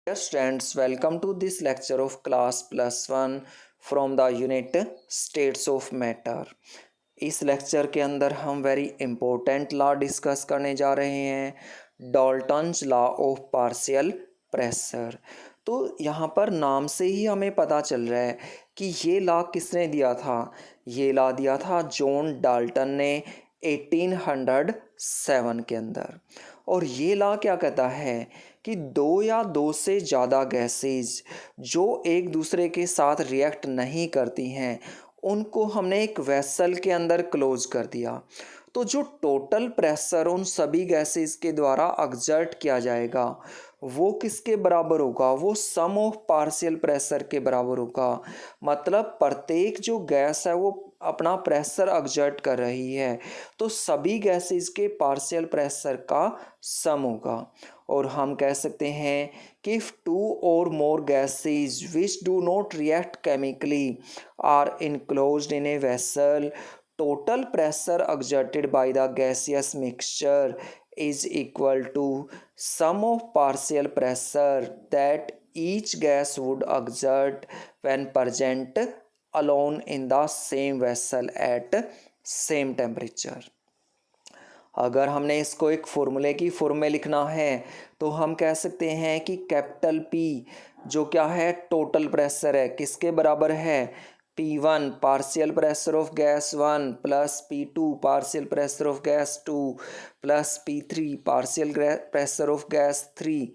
Dear students, welcome to this lecture of class +1 from the unit States of Matter। इस lecture के अंदर हम very important law discuss करने जा रहे हैं, Dalton's law of partial pressure. तो यहाँ पर नाम से ही हमें पता चल रहा है कि ये लॉ किसने दिया था। ये लॉ दिया था जॉन डाल्टन ने 1807 के अंदर। और ये लॉ क्या कहता है कि दो या दो से ज़्यादा गैसेज जो एक दूसरे के साथ रिएक्ट नहीं करती हैं उनको हमने एक वेसल के अंदर क्लोज कर दिया। तो जो टोटल प्रेशर उन सभी गैसेस के द्वारा एक्सर्ट किया जाएगा वो किसके बराबर होगा, वो सम ऑफ पार्शियल प्रेशर के बराबर होगा। मतलब प्रत्येक जो गैस है वो अपना प्रेशर एक्सर्ट कर रही है तो सभी गैसेस के पार्शियल प्रेशर का सम होगा। और हम कह सकते हैं कि इफ टू और मोर gases which do not react chemically are enclosed in a vessel, total pressure exerted by the gaseous mixture is equal to sum of partial pressure that each gas would exert when present alone in the same vessel at same temperature। अगर हमने इसको एक फॉर्मूले की form में लिखना है तो हम कह सकते हैं कि कैपिटल P जो क्या है टोटल प्रेशर है किसके बराबर है, P1 partial pressure of gas 1 plus P2 partial pressure of gas 2 plus P3 partial pressure of gas 3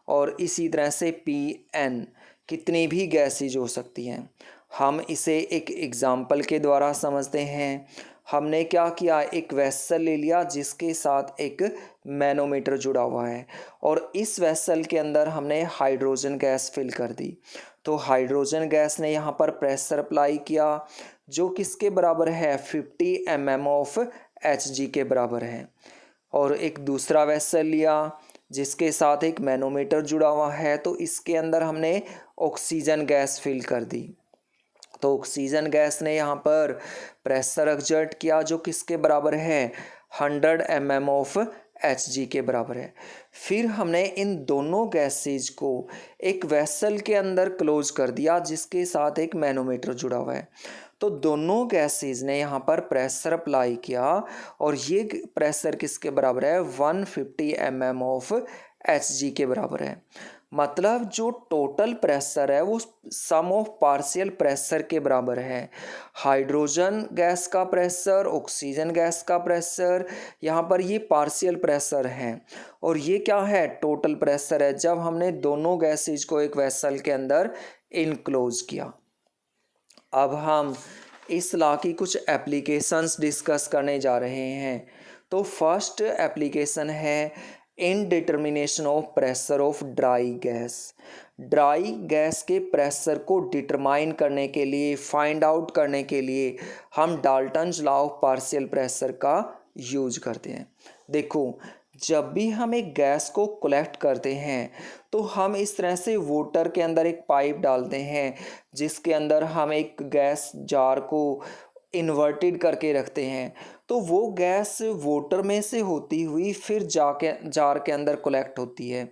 और इसी तरह से Pn कितनी भी गैसेज हो सकती हैं। हम इसे एक एग्जाम्पल के द्वारा समझते हैं। हमने क्या किया, एक वेसल ले लिया जिसके साथ एक मैनोमीटर जुड़ा हुआ है और इस वेसल के अंदर हमने हाइड्रोजन गैस फिल कर दी। तो हाइड्रोजन गैस ने यहाँ पर प्रेशर अप्लाई किया जो किसके बराबर है, 50 mm ऑफ Hg के बराबर है। और एक दूसरा वेसल लिया जिसके साथ एक मैनोमीटर जुड़ा हुआ है तो इसके अंदर हमने ऑक्सीजन गैस फिल कर दी। तो ऑक्सीजन गैस ने यहाँ पर प्रेशर एक्सर्ट किया जो किसके बराबर है, 100 mm ऑफ Hg के बराबर है। फिर हमने इन दोनों गैसेज को एक वेसल के अंदर क्लोज कर दिया जिसके साथ एक मैनोमीटर जुड़ा हुआ है। तो दोनों गैसेज ने यहाँ पर प्रेशर अप्लाई किया और ये प्रेशर किसके बराबर है, 150 mm ऑफ Hg के बराबर है। मतलब जो टोटल प्रेशर है वो सम ऑफ पार्शियल प्रेशर के बराबर है। हाइड्रोजन गैस का प्रेशर, ऑक्सीजन गैस का प्रेशर, यहाँ पर ये पार्शियल प्रेशर है और ये क्या है, टोटल प्रेशर है जब हमने दोनों गैसेज को एक वेसल के अंदर इनक्लोज किया। अब हम इस लॉ की कुछ एप्लीकेशंस डिस्कस करने जा रहे हैं। तो फर्स्ट एप्लीकेशन है in determination of pressure of dry gas. Dry gas के प्रेशर को डिटरमाइन करने के लिए, फाइंड आउट करने के लिए हम Dalton's law of partial pressure का यूज करते हैं। देखो जब भी हम एक गैस को कलेक्ट करते हैं तो हम इस तरह से वाटर के अंदर एक पाइप डालते हैं जिसके अंदर हम एक गैस जार को इन्वर्टेड करके रखते हैं। तो वो गैस वाटर में से होती हुई फिर जार के अंदर कलेक्ट होती है।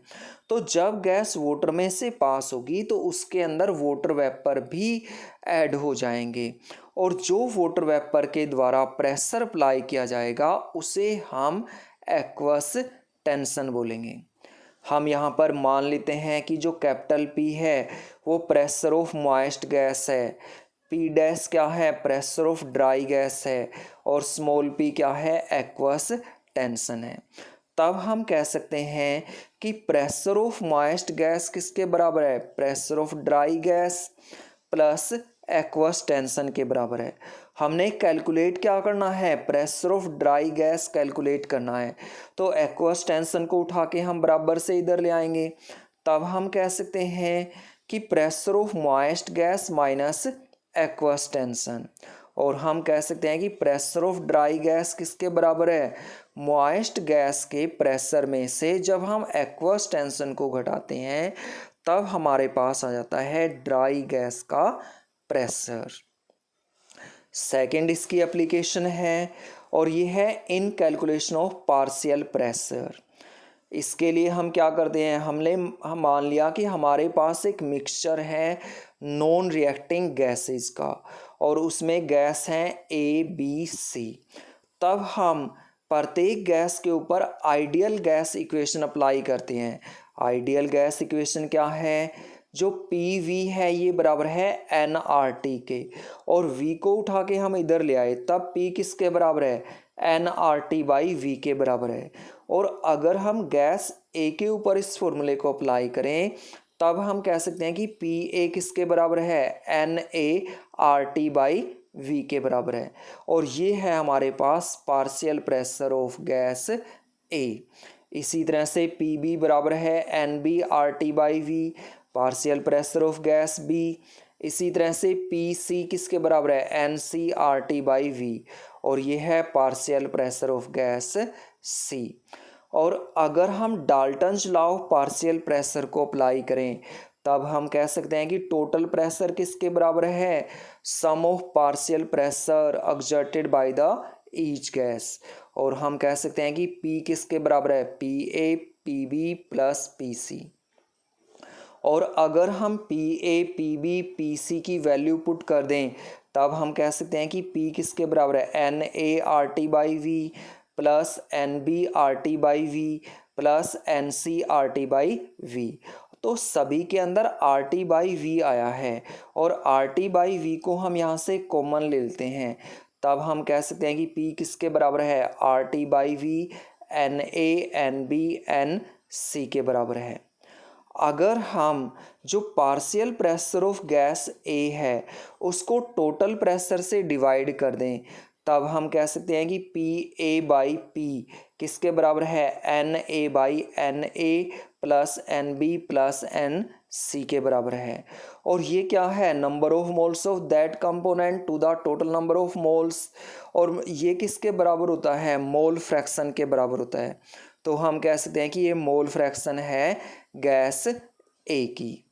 तो जब गैस वाटर में से पास होगी तो उसके अंदर वाटर वेपर भी ऐड हो जाएंगे और जो वाटर वेपर के द्वारा प्रेशर अप्लाई किया जाएगा उसे हम एक्वस टेंशन बोलेंगे। हम यहाँ पर मान लेते हैं कि जो कैपिटल P है वो प्रेशर ऑफ मॉइस्ट गैस है, P डैश क्या है, प्रेशर ऑफ ड्राई गैस है और स्मॉल p क्या है, एक्वस टेंशन है। तब हम कह सकते हैं कि प्रेशर ऑफ मॉइस्ट गैस किसके बराबर है, pressure of dry gas plus aqueous tension के बराबर है। हमने कैलकुलेट क्या करना है, pressure of dry gas calculate करना है। तो एक्वस टेंशन को उठा के हम बराबर से इधर ले आएंगे। तब हम कह सकते हैं कि pressure of moist gas minus aqueous tension. और हम कह सकते हैं कि प्रेशर ऑफ ड्राई गैस किसके बराबर है, मॉइस्ट गैस के प्रेशर में से जब हम एक्वस टेंशन को घटाते हैं तब हमारे पास आ जाता है ड्राई गैस का प्रेशर। सेकेंड इसकी एप्लीकेशन है और ये है इन कैलकुलेशन ऑफ पार्शियल प्रेशर। इसके लिए हम क्या करते हैं, हम मान लिया कि हमारे पास एक मिक्सचर है नॉन रिएक्टिंग गैसेस का और उसमें गैस हैं ए बी सी। तब हम प्रत्येक गैस के ऊपर आइडियल गैस इक्वेशन अप्लाई करते हैं। आइडियल गैस इक्वेशन क्या है, जो पी वी है ये बराबर है एन आर टी के, और वी को उठा के हम इधर ले आए, तब पी किसके बराबर है, N R T by V के बराबर है। और अगर हम गैस ए के ऊपर इस फॉर्मूले को अप्लाई करें तब हम कह सकते हैं कि पी ए किसके बराबर है, N A R T by V के बराबर है। और ये है हमारे पास partial pressure of gas A. इसी तरह से पी बी बराबर है N B R T by V, partial pressure of gas B. इसी तरह से पी सी किसके बराबर है, N C R T by V, और ये है partial pressure of gas C. और अगर हम Dalton's law of partial pressure को अप्लाई करें तब हम कह सकते हैं कि टोटल प्रेशर किसके बराबर है, sum of partial pressure exerted by the each gas. और हम कह सकते हैं कि P किसके बराबर है, P A P B plus P C. और अगर हम P A P B P C की वैल्यू पुट कर दें तब हम कह सकते हैं कि P किसके बराबर है, N A R T by V plus N B R T by V plus N C R T by V. तो सभी के अंदर आर टी बाई वी आया है और आर टी बाई वी को हम यहाँ से कॉमन ले लेते हैं, तब हम कह सकते हैं कि P किसके बराबर है, R T by V N A N B N C के बराबर है। अगर हम जो partial pressure of gas A है उसको टोटल प्रेशर से डिवाइड कर दें तब हम कह सकते हैं कि पी ए बाई पी किसके बराबर है, N A by N A plus N B plus N C के बराबर है। और ये क्या है, number of moles of that component to the total number of moles, और ये किसके बराबर होता है, मोल फ्रैक्शन के बराबर होता है। तो हम कह सकते हैं कि ये मोल फ्रैक्शन है गैस ए की।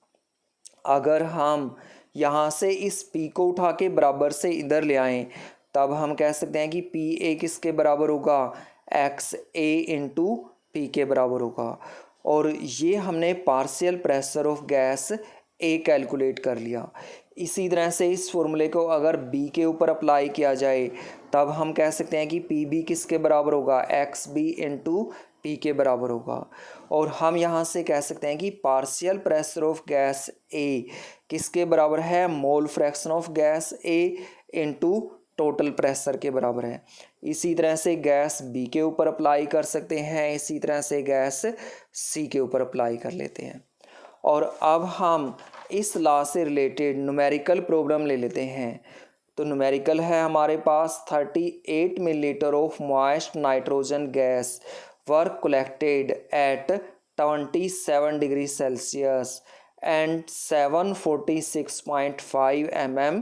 अगर हम यहाँ से इस P को उठा के बराबर से इधर ले आएं तब हम कह सकते हैं कि पी ए किसके बराबर होगा, एक्स ए इंटू पी के बराबर होगा। और ये हमने partial pressure of gas A calculate कर लिया। इसी तरह से इस फॉर्मूले को अगर बी के ऊपर अप्लाई किया जाए तब हम कह सकते हैं कि पी बी किसके बराबर होगा, एक्स बी इंटू पी के बराबर होगा। और हम यहाँ से कह सकते हैं कि पार्शियल प्रेशर ऑफ गैस ए किसके बराबर है, mole fraction of gas A into total pressure के बराबर है। इसी तरह से गैस बी के ऊपर अप्लाई कर सकते हैं, इसी तरह से गैस सी के ऊपर अप्लाई कर लेते हैं। और अब हम इस लॉ से रिलेटेड न्यूमेरिकल प्रॉब्लम ले लेते हैं। तो न्यूमेरिकल है हमारे पास 38 millilitre of moist nitrogen gas were collected at 27 degree Celsius and 746.5 mm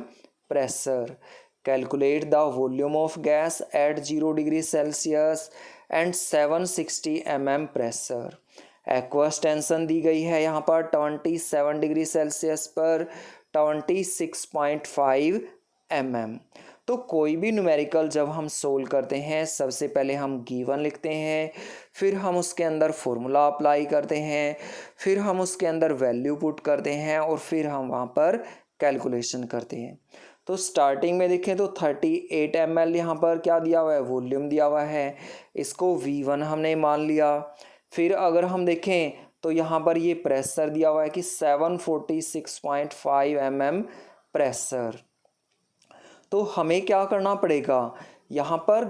pressure. Calculate the volume of gas at 0 degree Celsius and 760 mm pressure. Aqueous tension दी गई है यहाँ पर 27 डिग्री सेल्सियस पर 26.5 mm। तो कोई भी न्यूमेरिकल जब हम सोल्व करते हैं सबसे पहले हम गिवन लिखते हैं, फिर हम उसके अंदर फॉर्मूला अप्लाई करते हैं, फिर हम उसके अंदर वैल्यू पुट करते हैं और फिर हम वहाँ पर कैलकुलेशन करते हैं। तो स्टार्टिंग में देखें तो 38 ml यहाँ पर क्या दिया हुआ है, वॉल्यूम दिया हुआ है, इसको V1 हमने मान लिया। फिर अगर हम देखें तो यहाँ पर ये प्रेशर दिया हुआ है कि 746.5 mm प्रेशर। तो हमें क्या करना पड़ेगा, यहाँ पर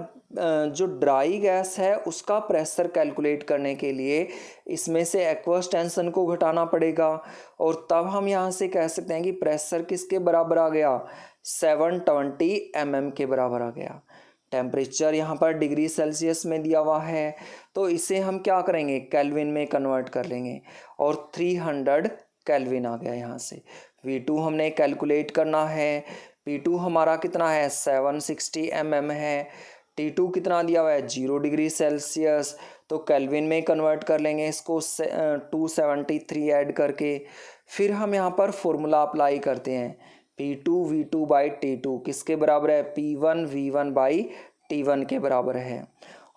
जो ड्राई गैस है उसका प्रेशर कैलकुलेट करने के लिए इसमें से एक्वस टेंशन को घटाना पड़ेगा और तब हम यहाँ से कह सकते हैं कि प्रेशर किसके बराबर आ गया, 720 mm के बराबर आ गया। टेम्परेचर यहाँ पर डिग्री सेल्सियस में दिया हुआ है तो इसे हम क्या करेंगे, केल्विन में कन्वर्ट कर लेंगे और 300 केल्विन आ गया। यहाँ से V2 हमने कैलकुलेट करना है। P2 हमारा कितना है, 760 mm है। T2 कितना दिया हुआ है, 0 डिग्री सेल्सियस, तो केल्विन में कन्वर्ट कर लेंगे इसको 273 ऐड करके। फिर हम यहाँ पर फॉर्मूला अप्लाई करते हैं, P2 V2 बाई T2 किसके बराबर है, P1 V1 बाई T1 के बराबर है।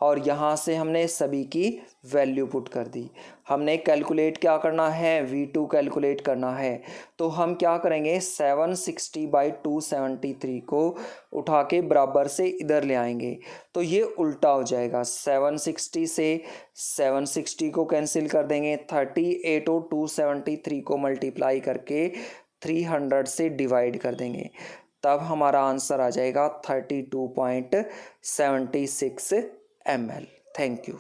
और यहाँ से हमने सभी की वैल्यू पुट कर दी। हमने कैलकुलेट क्या करना है, V2 कैलकुलेट करना है। तो हम क्या करेंगे, 760/273 को उठा के बराबर से इधर ले आएंगे तो ये उल्टा हो जाएगा। 760 से 760 को कैंसिल कर देंगे, 38 और 273 को मल्टीप्लाई करके 300 से डिवाइड कर देंगे, तब हमारा आंसर आ जाएगा 32.76 ml। Thank you.